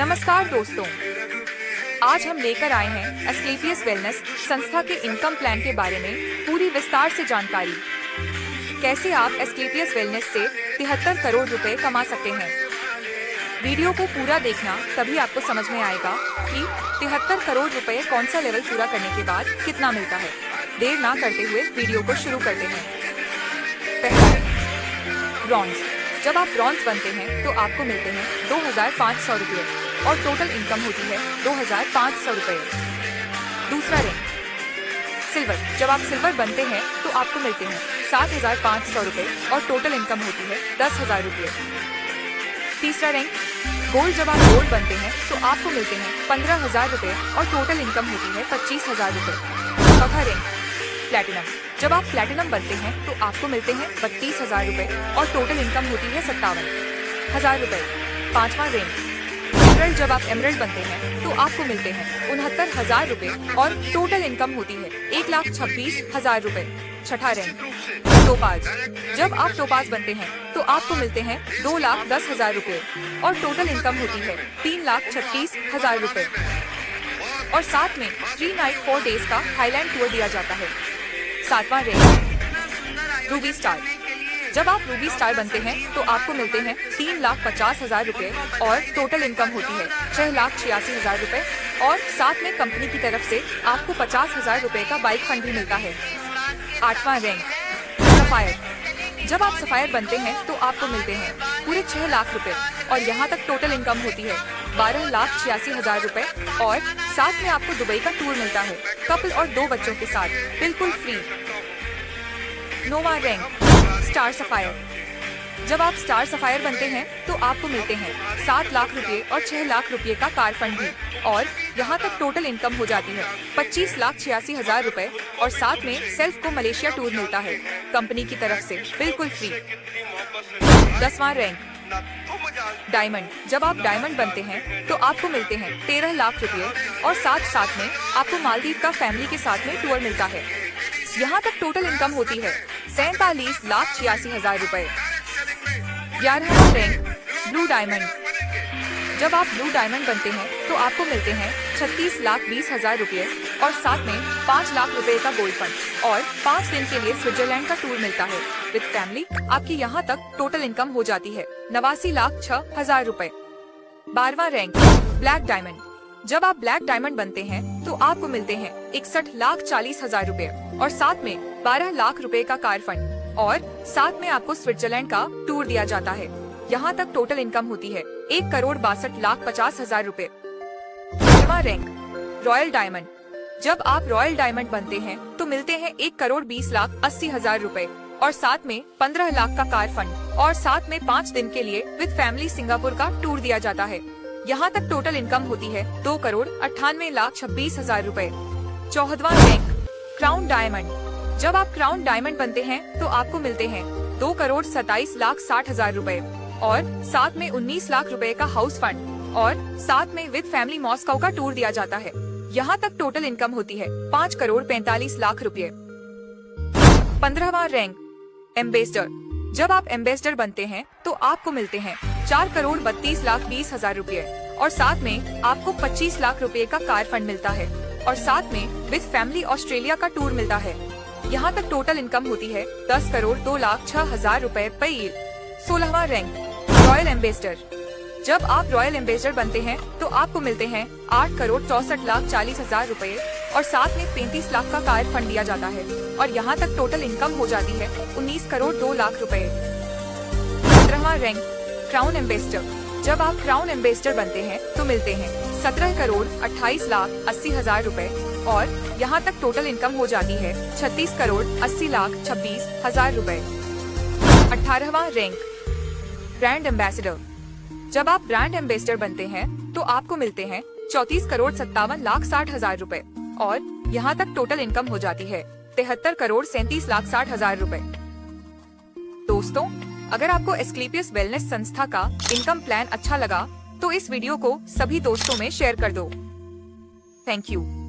नमस्कार दोस्तों, आज हम लेकर आए हैं एस्क्लेपियस वेलनेस संस्था के इनकम प्लान के बारे में पूरी विस्तार से जानकारी। कैसे आप एस्क्लेपियस वेलनेस से 73 करोड़ रुपए कमा सकते हैं। वीडियो को पूरा देखना, तभी आपको समझ में आएगा कि 73 करोड़ रुपए कौन सा लेवल पूरा करने के बाद कितना मिलता है। देर ना करते हुए वीडियो को शुरू करते हैं। पहला, ब्रॉन्ज। जब आप ब्रॉन्ज बनते हैं तो आपको मिलते हैं 2500 रुपये और टोटल इनकम होती है 2500 रुपये। दूसरा रैंक, सिल्वर। जब आप सिल्वर बनते हैं तो आपको मिलते हैं 7500 रुपये और टोटल इनकम होती है 10,000 रुपये। तीसरा रैंक, गोल्ड। जब आप गोल्ड बनते हैं तो आपको मिलते हैं 15,000 रुपये और टोटल इनकम होती है 25,000 रुपये। चौथा रैंक, प्लैटिनम। जब आप प्लैटिनम बनते हैं तो आपको मिलते हैं 32,000 रुपये और टोटल इनकम होती है 57,000 रुपये। पांचवा रैंक, एमरल्ड। जब आप एमरल्ड बनते हैं तो आपको मिलते हैं 69,000 रुपये और टोटल इनकम होती है 1,26,000 रुपये। छठा रैंक, टोपाज। जब आप टोपाज बनते हैं तो आपको मिलते हैं 2,10,000 रुपये और टोटल इनकम होती है 3,36,000 रुपये। और साथ में 3 नाइट 4 डेज का थाईलैंड टूर दिया जाता है। सातवां रैंक, रूबी स्टार। जब आप रूबी स्टार बनते हैं तो आपको मिलते हैं 3,50,000 रुपये और टोटल इनकम होती है 6,86,000 रुपये। और साथ में कंपनी की तरफ से आपको 50,000 रुपये का बाइक फंड भी मिलता है। आठवां रैंक, सफायर। जब आप सफायर बनते हैं तो आपको मिलते हैं पूरे 6 लाख रुपए और यहाँ तक टोटल इनकम होती है 12,86,000 रुपए। और साथ में आपको दुबई का टूर मिलता है कपल और 2 बच्चों के साथ, बिल्कुल फ्री। नौवां रैंक, स्टार सफायर। जब आप स्टार सफायर बनते हैं तो आपको मिलते हैं 7 लाख रुपए और 6 लाख रुपए का कार फंड भी। और यहाँ तक टोटल इनकम हो जाती है 25,86,000 रुपए और साथ में सेल्फ को मलेशिया टूर मिलता है कंपनी की तरफ से, बिल्कुल फ्री। 10वां rank, diamond. जब आप डायमंड बनते हैं तो आपको मिलते हैं 13 लाख रुपए और साथ में आपको मालदीव का फैमिली के साथ में टूर मिलता है। यहाँ तक टोटल इनकम होती है 47,86,000 रुपए। 11वां रैंक, ब्लू डायमंड। जब आप ब्लू डायमंड बनते हैं तो आपको मिलते हैं 36,20,000 रुपये और साथ में 5 लाख रुपए का गोल्ड फंड और 5 दिन के लिए स्विट्जरलैंड का टूर मिलता है विद फैमिली। आपकी यहाँ तक टोटल इनकम हो जाती है 89,06,000 रुपए। 12वां रैंक, ब्लैक डायमंड। जब आप ब्लैक डायमंड बनते हैं तो आपको मिलते हैं 61,40,000 रुपए और साथ में 12 लाख रुपए का कार फंड और साथ में आपको स्विट्जरलैंड का टूर दिया जाता है। यहाँ तक टोटल इनकम होती है 1,62,50,000 रुपए। 13वां रैंक, रॉयल डायमंड। जब आप रॉयल डायमंड बनते हैं तो मिलते हैं 1,20,80,000 रुपए और साथ में 15 लाख का कार फंड और साथ में 5 दिन के लिए विद फैमिली सिंगापुर का टूर दिया जाता है। यहाँ तक टोटल इनकम होती है 2,98,26,000 रुपए। 14वां रैंक, क्राउन डायमंड। जब आप क्राउन डायमंड बनते हैं तो आपको मिलते हैं 2,27,60,000 रुपए और साथ में 19 लाख रुपए का हाउस फंड और साथ में विद फैमिली मॉस्को का टूर दिया जाता है। यहाँ तक टोटल इनकम होती है 5,45,00,000 रुपए। 15वां रैंक, एम्बेसडर। जब आप एम्बेसडर बनते हैं तो आपको मिलते हैं 4,32,20,000 रुपए और साथ में आपको 25 लाख रुपए का कार फंड मिलता है और साथ में विद फैमिली ऑस्ट्रेलिया का टूर मिलता है। यहाँ तक टोटल इनकम होती है 10,02,06,000 रुपए पर ईयर। 16वां रैंक, रॉयल एम्बेसडर। जब आप रॉयल एम्बेसडर बनते हैं तो आपको मिलते हैं 8,64,40,000 रुपए और साथ में 35 लाख का कार फंड दिया जाता है और यहाँ तक टोटल इनकम हो जाती है 19,02,00,000 रुपए। 17वां रैंक, क्राउन एम्बेसडर। जब आप क्राउन एम्बेसडर बनते हैं तो मिलते हैं 17,28,80,000 रुपए और यहाँ तक टोटल इनकम हो जाती है 36,80,26,000 रुपए। 18वां रैंक, ब्रांड एम्बेसडर। जब आप ब्रांड एम्बेसडर बनते हैं तो आपको मिलते हैं 34,57,60,000 रुपए और यहाँ तक टोटल इनकम हो जाती है 73,37,60,000 रुपए। दोस्तों, अगर आपको एस्क्लेपियस वेलनेस संस्था का इनकम प्लान अच्छा लगा तो इस वीडियो को सभी दोस्तों में शेयर कर दो। Thank you.